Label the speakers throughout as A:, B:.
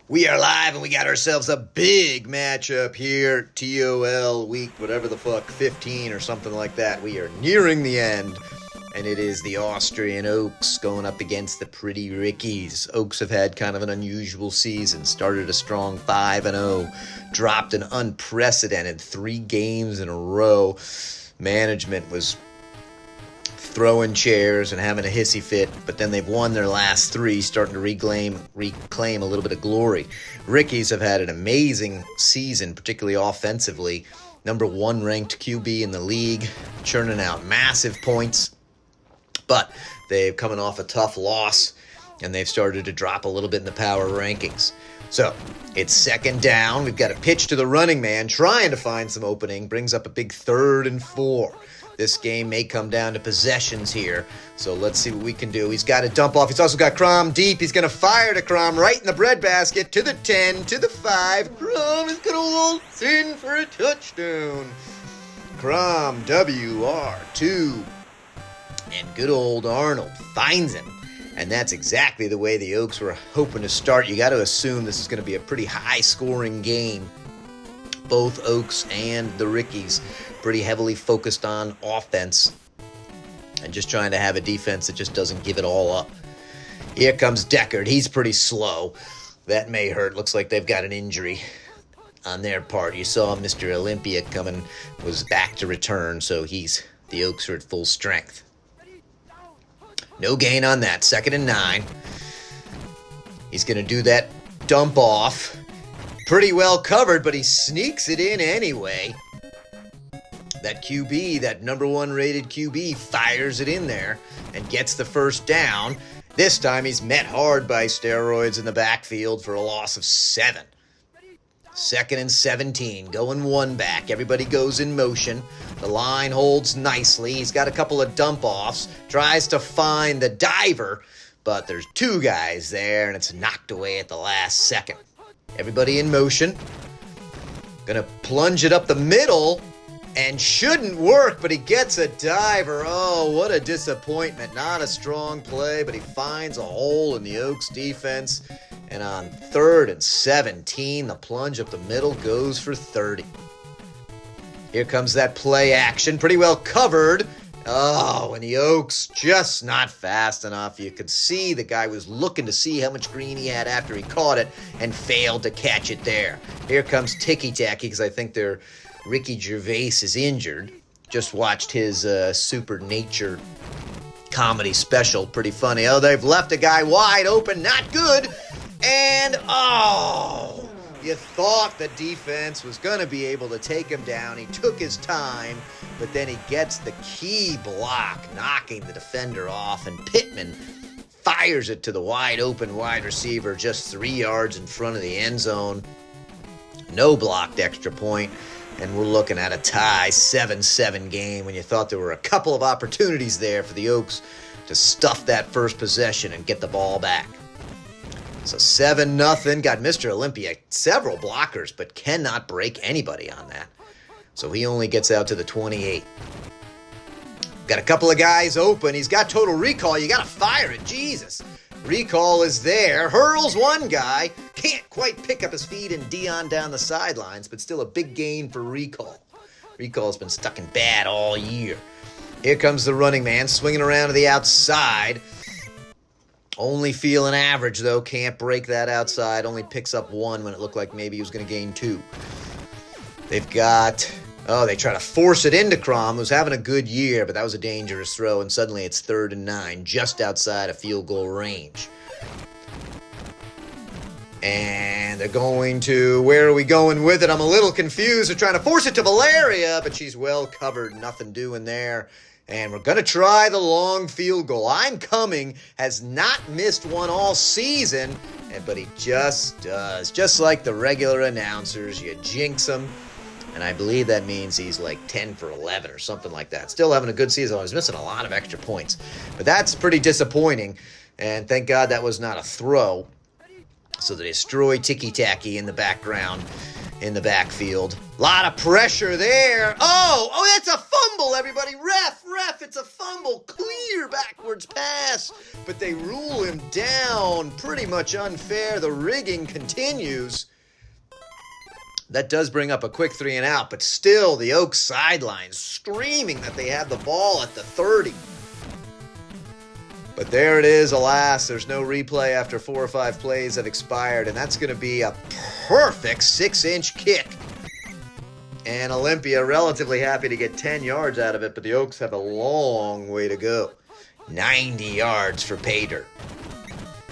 A: We are live and we got ourselves a big matchup here. TOL week, whatever the fuck, 15 or something like that. We are nearing the end. And it is the Austrian Oaks going up against the pretty Rickies. Oaks have had kind of an unusual season. Started a strong 5-0. Dropped an unprecedented 3 games in a row. Management was throwing chairs and having a hissy fit, but then they've won their last 3, starting to reclaim a little bit of glory. Rickies have had an amazing season, particularly offensively. Number 1 ranked QB in the league, churning out massive points, but they're coming off a tough loss, and they've started to drop a little bit in the power rankings. So it's second down. We've got a pitch to the running man, trying to find some opening, brings up a big 3rd and 4. This game may come down to possessions here, so let's see what we can do. He's got a dump off. He's also got COMM deep. He's going to fire to COMM right in the breadbasket, to the 10, to the 5. COMM is going to waltz in for a touchdown. COMM, WR2. And good old Arnold finds him. And that's exactly the way the Oaks were hoping to start. You got to assume this is going to be a pretty high-scoring game. Both Oaks and the Rickies pretty heavily focused on offense and just trying to have a defense that just doesn't give it all up. Here comes Deckard. He's pretty slow. That may hurt. Looks like they've got an injury on their part. You saw Mr. Olympia coming, was back to return, so the Oaks are at full strength. No gain on that. 2nd and 9. He's going to do that dump off. Pretty well covered, but he sneaks it in anyway. That QB, that number 1 rated QB, fires it in there and gets the first down. This time he's met hard by steroids in the backfield for a loss of 7. 2nd and 17, going 1 back. Everybody goes in motion. The line holds nicely. He's got a couple of dump-offs. Tries to find the diver, but there's 2 guys there, and it's knocked away at the last second. Everybody in motion. Gonna plunge it up the middle, and shouldn't work, but he gets a diver. Oh, what a disappointment. Not a strong play, but he finds a hole in the Oaks defense. And on 3rd and 17, the plunge up the middle goes for 30. Here comes that play action. Pretty well covered. Oh, and the Oaks just not fast enough. You could see the guy was looking to see how much green he had after he caught it and failed to catch it there. Here comes Ticky Tacky, because I think their Ricky Gervais is injured. Just watched his Super Nature comedy special. Pretty funny. Oh, they've left a guy wide open. Not good. And, oh, you thought the defense was going to be able to take him down. He took his time, but then he gets the key block, knocking the defender off, and Pittman fires it to the wide open wide receiver just 3 yards in front of the end zone. No blocked extra point, and we're looking at a tie, 7-7 game, when you thought there were a couple of opportunities there for the Oaks to stuff that first possession and get the ball back. So 7-0, got Mr. Olympia several blockers, but cannot break anybody on that. So he only gets out to the 28. Got a couple of guys open. He's got total recall. You got to fire it. Jesus. Recall is there. Hurls one guy. Can't quite pick up his feet and Dion down the sidelines, but still a big gain for Recall. Recall's been stuck in bad all year. Here comes the running man swinging around to the outside. Only feeling average, though. Can't break that outside. Only picks up 1 when it looked like maybe he was going to gain 2. They've got... Oh, they try to force it into COMM, who's having a good year, but that was a dangerous throw, and suddenly it's 3rd and 9, just outside of field goal range. And they're going to... Where are we going with it? I'm a little confused. They're trying to force it to Valeria, but she's well covered. Nothing doing there. And we're going to try the long field goal. I'm Coming has not missed one all season, but he just does. Just like the regular announcers, you jinx him. And I believe that means he's like 10 for 11 or something like that. Still having a good season. He's missing a lot of extra points. But that's pretty disappointing. And thank God that was not a throw. So they destroy Ticky Tacky in the background. in the backfield. Lot of pressure there. Oh, that's a fumble, everybody. Ref, it's a fumble. Clear backwards pass. But they rule him down. Pretty much unfair. The rigging continues. That does bring up a quick 3 and out, but still the Oaks sidelines screaming that they have the ball at the 30. But there it is, alas. There's no replay after 4 or 5 plays have expired, and that's going to be a perfect 6-inch kick. And Olympia relatively happy to get 10 yards out of it, but the Oaks have a long way to go. 90 yards for Pater.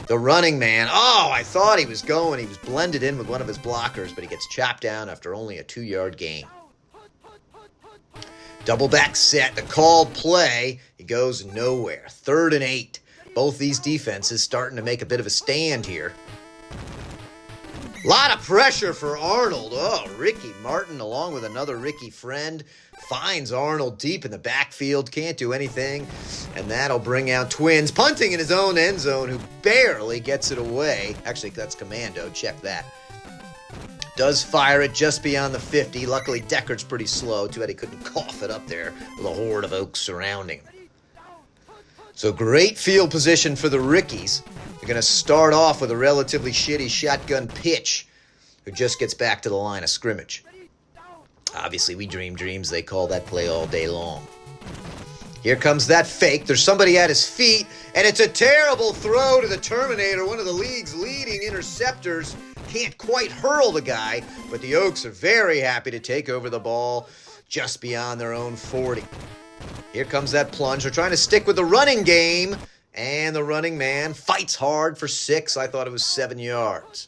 A: The running man, I thought he was going. He was blended in with one of his blockers, but he gets chopped down after only a 2-yard gain. Double back set, the called play, he goes nowhere. 3rd and 8. Both these defenses starting to make a bit of a stand here. Lot of pressure for Arnold. Ricky Martin, along with another Ricky friend, finds Arnold deep in the backfield. Can't do anything. And that'll bring out Twins. Punting in his own end zone, who barely gets it away. Actually, that's Commando. Check that. Does fire it just beyond the 50. Luckily, Deckard's pretty slow. Too bad he couldn't cough it up there with a horde of Oaks surrounding him. So great field position for the Rickies. They're going to start off with a relatively shitty shotgun pitch, who just gets back to the line of scrimmage. Obviously, we dream dreams. They call that play all day long. Here comes that fake. There's somebody at his feet, and it's a terrible throw to the Terminator, one of the league's leading interceptors. Can't quite hurl the guy, but the Oaks are very happy to take over the ball just beyond their own 40. Here comes that plunge. They're trying to stick with the running game, and the running man fights hard for 6. I thought it was 7 yards.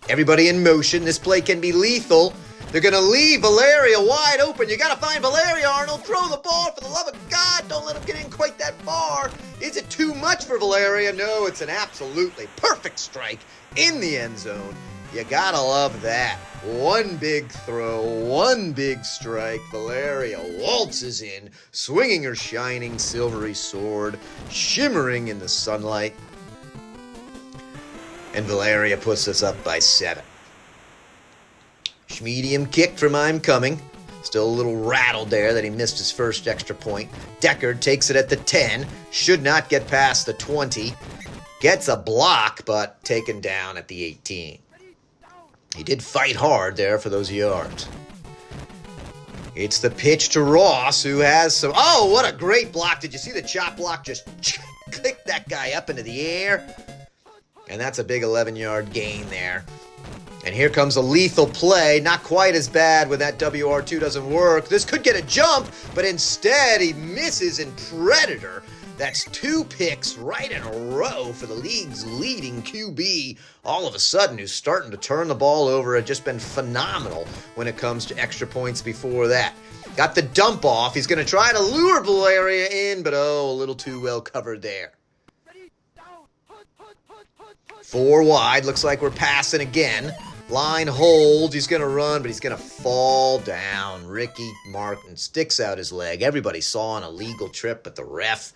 A: Everybody in motion. This play can be lethal. They're going to leave Valeria wide open. You got to find Valeria, Arnold. Throw the ball for the love of God. Don't let him get in quite that far. Is it too much for Valeria? No, it's an absolutely perfect strike in the end zone. You got to love that. One big throw, one big strike. Valeria waltzes in, swinging her shining silvery sword, shimmering in the sunlight. And Valeria puts us up by 7. Schmedium kick from I'm Coming. Still a little rattled there that he missed his first extra point. Deckard takes it at the 10. Should not get past the 20. Gets a block, but taken down at the 18. He did fight hard there for those yards. It's the pitch to Ross, who has some... Oh, what a great block. Did you see the chop block? Just click that guy up into the air. And that's a big 11-yard gain there. And here comes a lethal play. Not quite as bad when that WR2 doesn't work. This could get a jump, but instead he misses in Predator. That's 2 picks right in a row for the league's leading QB. All of a sudden, who's starting to turn the ball over. Had just been phenomenal when it comes to extra points before that. Got the dump off. He's going to try to lure Valeria in, but a little too well covered there. 4 wide. Looks like we're passing again. Line holds. He's going to run, but he's going to fall down. Ricky Martin sticks out his leg. Everybody saw an illegal trip but the ref.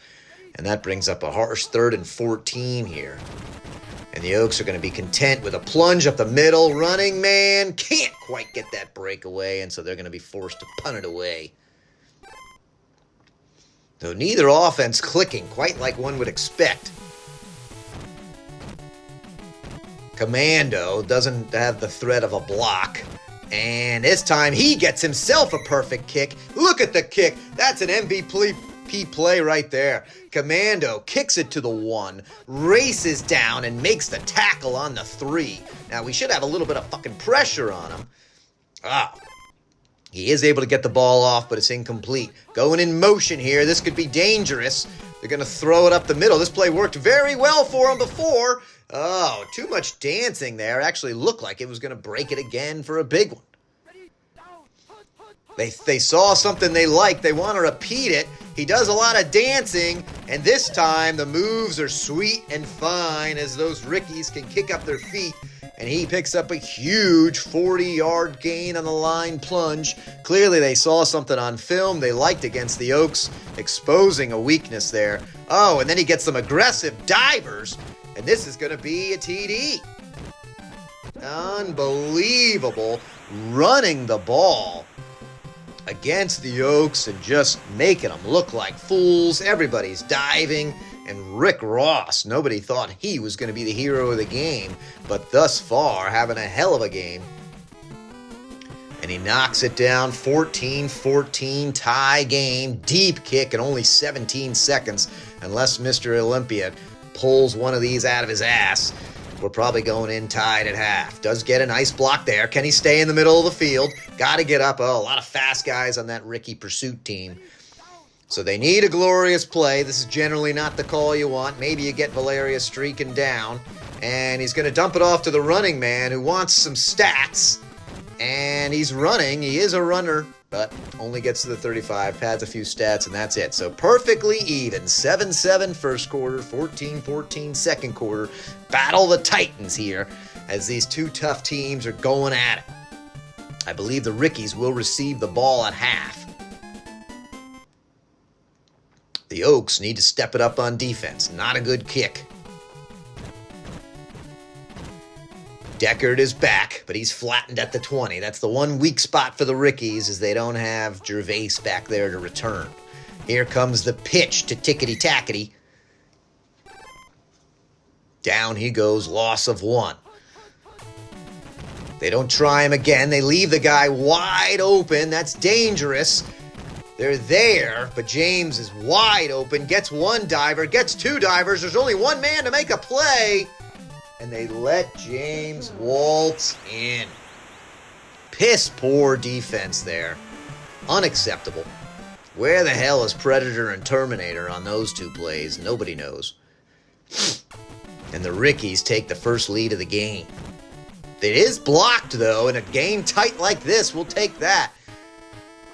A: And that brings up a harsh 3rd and 14 here. And the Oaks are going to be content with a plunge up the middle. Running man can't quite get that breakaway, and so they're going to be forced to punt it away. Though neither offense clicking quite like one would expect. Commando doesn't have the threat of a block. And this time he gets himself a perfect kick. Look at the kick. That's an MVP play right there. Commando kicks it to the 1, races down, and makes the tackle on the 3. Now, we should have a little bit of fucking pressure on him. He is able to get the ball off, but it's incomplete. Going in motion here. This could be dangerous. They're going to throw it up the middle. This play worked very well for him before. Too much dancing there. Actually looked like it was going to break it again for a big one. They saw something they liked. They want to repeat it. He does a lot of dancing, and this time the moves are sweet and fine as those Rickies can kick up their feet, and he picks up a huge 40-yard gain on the line plunge. Clearly they saw something on film they liked against the Oaks, exposing a weakness there. And then he gets some aggressive divers, and this is going to be a TD. Unbelievable. running the ball against the Oaks and just making them look like fools. Everybody's diving. And Rick Ross, nobody thought he was going to be the hero of the game, but thus far having a hell of a game. And he knocks it down, 14-14, tie game, deep kick in only 17 seconds. Unless Mr. Olympia pulls one of these out of his ass, we're probably going in tied at half. Does get a nice block there. Can he stay in the middle of the field? Got to get up. Oh, a lot of fast guys on that Ricky Pursuit team. So they need a glorious play. This is generally not the call you want. Maybe you get Valeria streaking down, and he's going to dump it off to the running man who wants some stats. And he's running. He is a runner, but only gets to the 35, pads a few stats, and that's it. So perfectly even. 7-7 first quarter, 14-14 second quarter. Battle the Titans here as these two tough teams are going at it. I believe the Rickies will receive the ball at half. The Oaks need to step it up on defense. Not a good kick. Deckard is back, but he's flattened at the 20. That's the one weak spot for the Rickies, is they don't have Gervais back there to return. Here comes the pitch to Tickety-Tackety. Down he goes, loss of 1. They don't try him again. They leave the guy wide open. That's dangerous. They're there, but James is wide open, gets one diver, gets two divers. There's only one man to make a play, and they let James waltz in. Piss poor defense there. Unacceptable. Where the hell is Predator and Terminator on those two plays? Nobody knows. And the Rickies take the first lead of the game. It is blocked, though, in a game tight like this. We'll take that.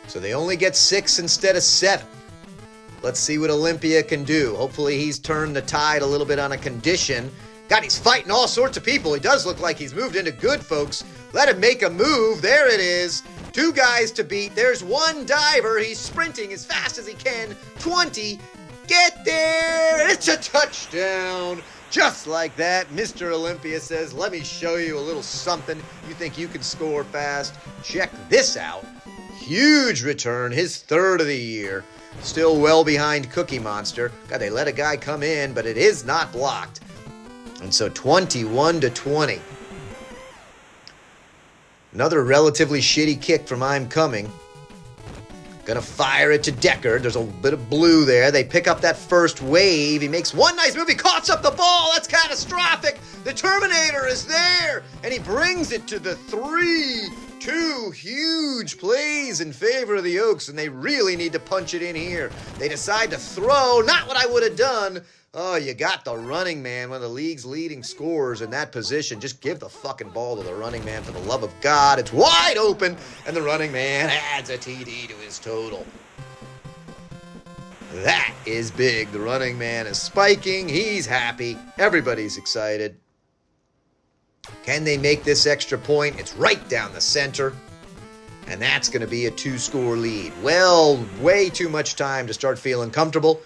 A: So they only get 6 instead of 7. Let's see what Olympia can do. Hopefully he's turned the tide a little bit on a condition. God, he's fighting all sorts of people. He does look like he's moved into good, folks. Let him make a move. There it is. 2 guys to beat. There's one diver. He's sprinting as fast as he can. 20. Get there. It's a touchdown. Just like that, Mr. Olympia says, let me show you a little something. You think you can score fast? Check this out. Huge return, his 3rd of the year. Still well behind Cookie Monster. God, they let a guy come in, but it is not blocked. And so 21-20. Another relatively shitty kick from I'm Coming. Gonna fire it to Deckard. There's a bit of blue there. They pick up that first wave. He makes one nice move. He coughs up the ball. That's catastrophic. The Terminator is there. And he brings it to the 3. 2 huge plays in favor of the Oaks, and they really need to punch it in here. They decide to throw. Not what I would have done. Oh, you got the running man, one of the league's leading scorers in that position. Just give the fucking ball to the running man for the love of God. It's wide open, and the running man adds a TD to his total. That is big. The running man is spiking. He's happy. Everybody's excited. Can they make this extra point? It's right down the center. And that's going to be a 2-score lead. Well, way too much time to start feeling comfortable.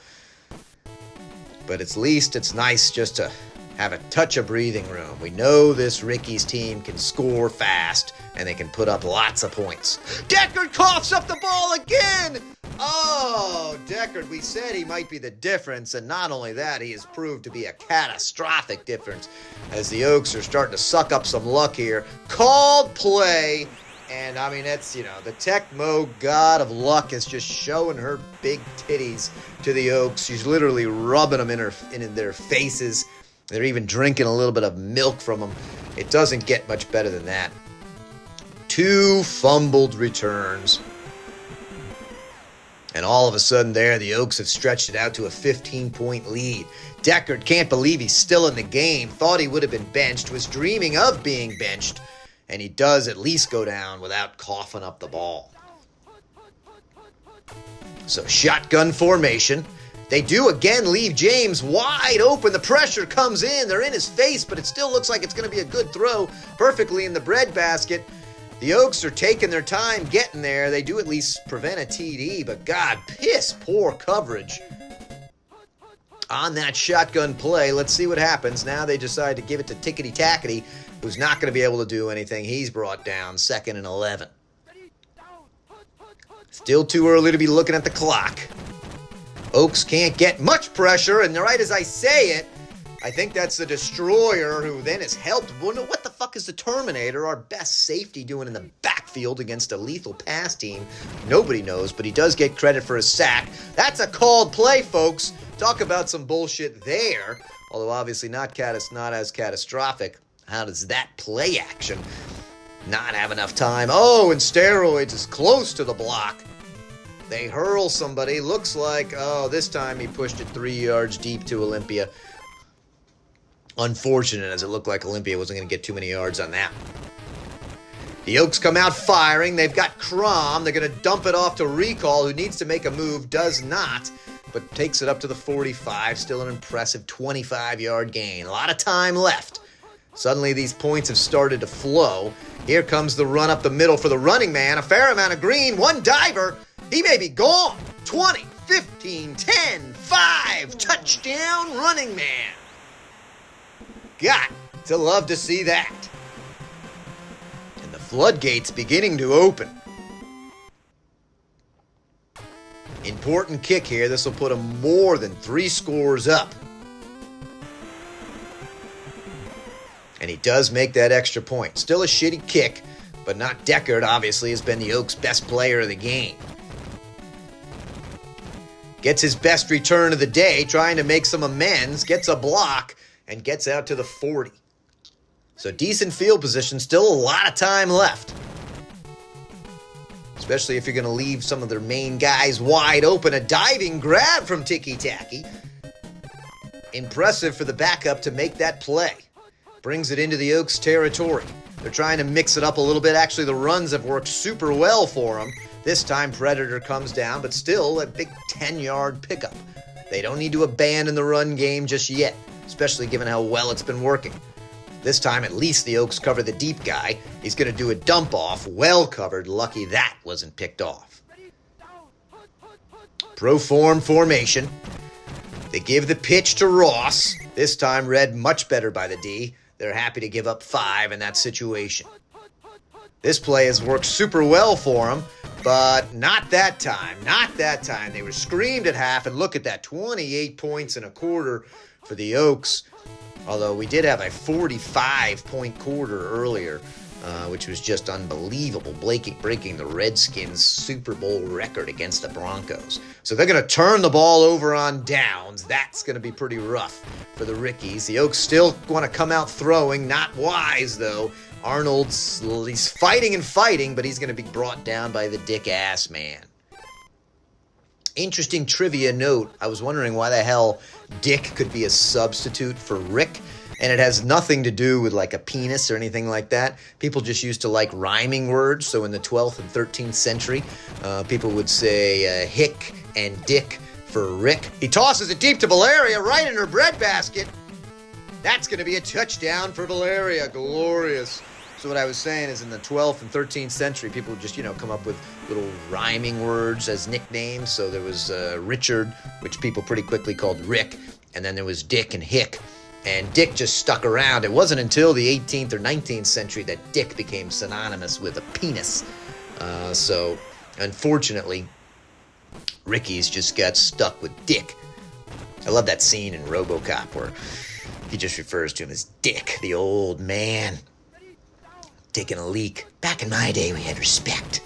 A: But at least it's nice just to have a touch of breathing room. We know this Ricky's team can score fast, and they can put up lots of points. Deckard coughs up the ball again! Oh, Deckard, we said he might be the difference, and not only that, he has proved to be a catastrophic difference as the Oaks are starting to suck up some luck here. Called play, and I mean, it's, the Tecmo god of luck is just showing her big titties to the Oaks. She's literally rubbing them in their faces. They're even drinking a little bit of milk from them. It doesn't get much better than that. 2 fumbled returns. And all of a sudden there, the Oaks have stretched it out to a 15-point lead. Deckard can't believe he's still in the game. Thought he would have been benched. Was dreaming of being benched. And he does at least go down without coughing up the ball. So shotgun formation. They do again leave James wide open. The pressure comes in. They're in his face, but it still looks like it's going to be a good throw. Perfectly in the breadbasket. The Oaks are taking their time getting there. They do at least prevent a TD, but God, piss poor coverage. on that shotgun play. Let's see what happens. Now they decide to give it to Tickety Tackety, who's not going to be able to do anything. He's brought down, 2nd and 11. Still too early to be looking at the clock. Oaks can't get much pressure, and right as I say it, I think that's the Destroyer, who then is helped. What the fuck is the Terminator, our best safety, doing in the backfield against a lethal pass team? Nobody knows, but he does get credit for a sack. That's a called play, folks. Talk about some bullshit there, although obviously not as catastrophic. How does that play action not have enough time? Oh, and steroids is close to the block. They hurl somebody. Looks like, oh, this time he pushed it 3 yards deep to Olympia. Unfortunate, as it looked like Olympia wasn't going to get too many yards on that. The Oaks come out firing. They've got COMM. They're going to dump it off to Recall, who needs to make a move, does not, but takes it up to the 45. Still an impressive 25-yard gain. A lot of time left. Suddenly, these points have started to flow. Here comes the run up the middle for the running man. A fair amount of green. One diver. He may be gone. 20, 15, 10, 5. Touchdown, running man. Got to love to see that. And the floodgates beginning to open. Important kick here. This will put him more than 3 scores up. And he does make that extra point. Still a shitty kick, but not Deckard, obviously, has been the Oaks' best player of the game. Gets his best return of the day, trying to make some amends, gets a block, and gets out to the 40. So decent field position, still a lot of time left. Especially if you're going to leave some of their main guys wide open. A diving grab from Ticky Tacky. Impressive for the backup to make that play. Brings it into the Oaks territory. They're trying to mix it up a little bit. Actually, the runs have worked super well for them. This time, Predator comes down, but still a big 10-yard pickup. They don't need to abandon the run game just yet, especially given how well it's been working. This time, at least the Oaks cover the deep guy. He's going to do a dump off. Well covered. Lucky that wasn't picked off. Pro form formation. They give the pitch to Ross. This time, read much better by the D. They're happy to give up 5 in that situation. This play has worked super well for them, but not that time. Not that time. They were screamed at half, and look at that, 28 points in a quarter for the Oaks. Although we did have a 45-point quarter earlier, which was just unbelievable, breaking the Redskins' Super Bowl record against the Broncos. So they're going to turn the ball over on downs. That's going to be pretty rough for the Rickies. The Oaks still want to come out throwing. Not wise, though. He's fighting and fighting, but he's going to be brought down by the dick-ass man. Interesting trivia note. I was wondering why the hell Dick could be a substitute for Rick, and it has nothing to do with like a penis or anything like that. People just used to like rhyming words, so in the 12th and 13th century, people would say hick and dick for Rick. He tosses it deep to Valeria, right in her breadbasket. That's going to be a touchdown for Valeria. Glorious. So what I was saying is in the 12th and 13th century, people would just, come up with little rhyming words as nicknames. So there was Richard, which people pretty quickly called Rick. And then there was Dick and Hick. And Dick just stuck around. It wasn't until the 18th or 19th century that Dick became synonymous with a penis. So unfortunately, Ricky's just got stuck with Dick. I love that scene in RoboCop where he just refers to him as Dick, the old man. Taking a leak. Back in my day, we had respect.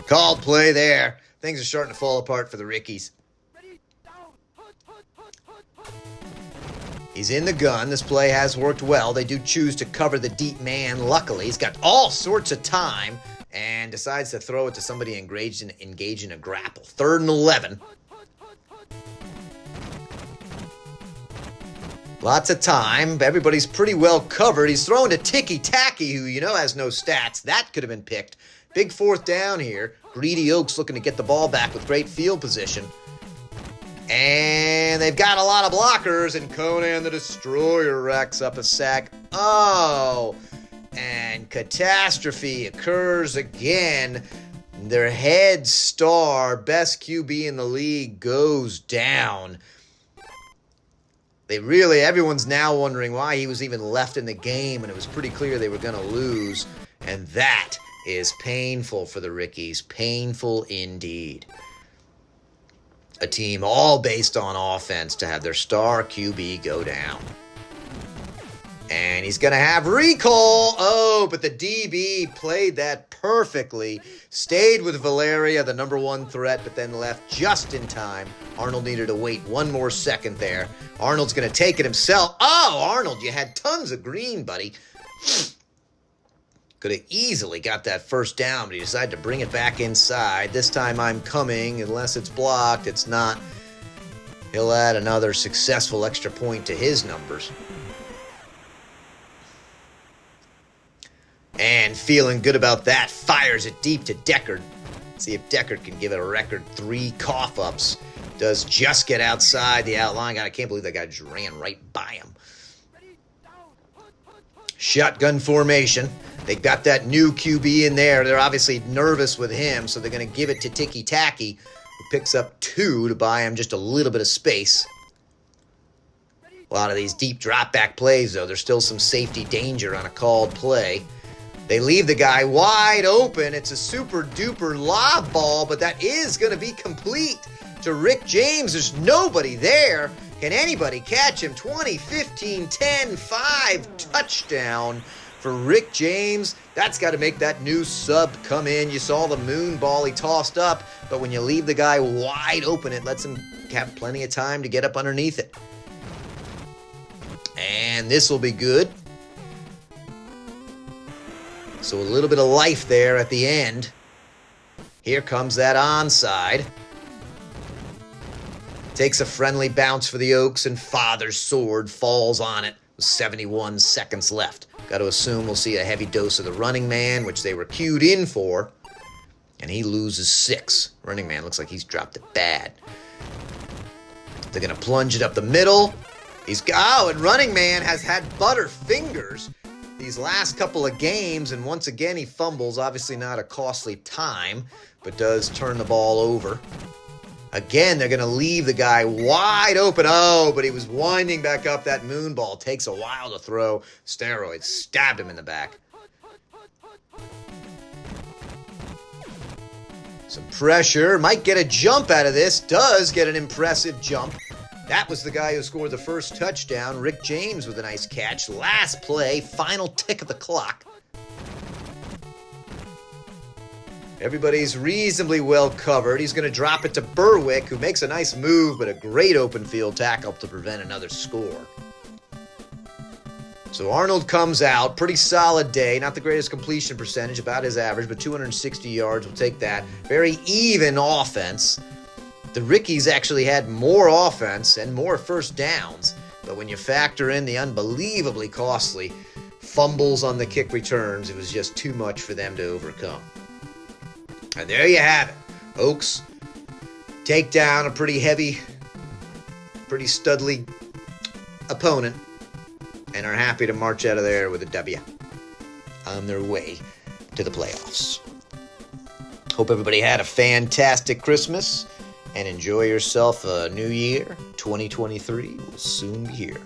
A: Called play there. Things are starting to fall apart for the Rickies. He's in the gun. This play has worked well. They do choose to cover the deep man. Luckily, he's got all sorts of time and decides to throw it to somebody engaged in a grapple. 3rd and 11. Lots of time. Everybody's pretty well covered. He's throwing to Ticky Tacky, who, has no stats. That could have been picked. Big 4th down here. Greedy Oaks looking to get the ball back with great field position. And they've got a lot of blockers, and Conan the Destroyer racks up a sack. Oh, and catastrophe occurs again. Their head star, best QB in the league, goes down. Everyone's now wondering why he was even left in the game, and it was pretty clear they were going to lose. And that is painful for the Rickies. Painful indeed. A team all based on offense to have their star QB go down. And he's going to have recall. Oh, but the DB played that perfectly. Stayed with Valeria, the number one threat, but then left just in time. Arnold needed to wait one more second there. Arnold's going to take it himself. Oh, Arnold, you had tons of green, buddy. Could have easily got that first down, but he decided to bring it back inside. This time I'm coming. Unless it's blocked, it's not. He'll add another successful extra point to his numbers. And feeling good about that, fires it deep to Deckard. See if Deckard can give it a record 3 cough-ups. Does just get outside the outline. God, I can't believe that guy just ran right by him. Shotgun formation. They got that new QB in there. They're obviously nervous with him, so they're going to give it to Tiki Taki, who picks up 2 to buy him just a little bit of space. A lot of these deep drop-back plays, though, there's still some safety danger on a called play. They leave the guy wide open. It's a super-duper lob ball, but that is going to be complete to Rick James. There's nobody there. Can anybody catch him? 20, 15, 10, 5, touchdown for Rick James. That's got to make that new sub come in. You saw the moon ball he tossed up, but when you leave the guy wide open, it lets him have plenty of time to get up underneath it. And this will be good. So a little bit of life there at the end. Here comes that onside. Takes a friendly bounce for the Oaks, and Father's sword falls on it with 71 seconds left. Got to assume we'll see a heavy dose of the running man, which they were queued in for. And he loses 6. Running man looks like he's dropped it bad. They're going to plunge it up the middle. And running man has had butter fingers these last couple of games, and once again he fumbles. Obviously not a costly time, but does turn the ball over. Again, they're going to leave the guy wide open. Oh, but he was winding back up. That moon ball takes a while to throw. Steroids stabbed him in the back. Some pressure. Might get a jump out of this. Does get an impressive jump. That was the guy who scored the first touchdown. Rick James with a nice catch. Last play, final tick of the clock. Everybody's reasonably well covered. He's going to drop it to Berwick, who makes a nice move, but a great open field tackle to prevent another score. So Arnold comes out. Pretty solid day. Not the greatest completion percentage, about his average, but 260 yards. We'll take that. Very even offense. The Rickies actually had more offense and more first downs, but when you factor in the unbelievably costly fumbles on the kick returns, it was just too much for them to overcome. And there you have it. Oaks take down a pretty heavy, pretty studly opponent and are happy to march out of there with a W on their way to the playoffs. Hope everybody had a fantastic Christmas. And enjoy yourself a new year. 2023 will soon be here.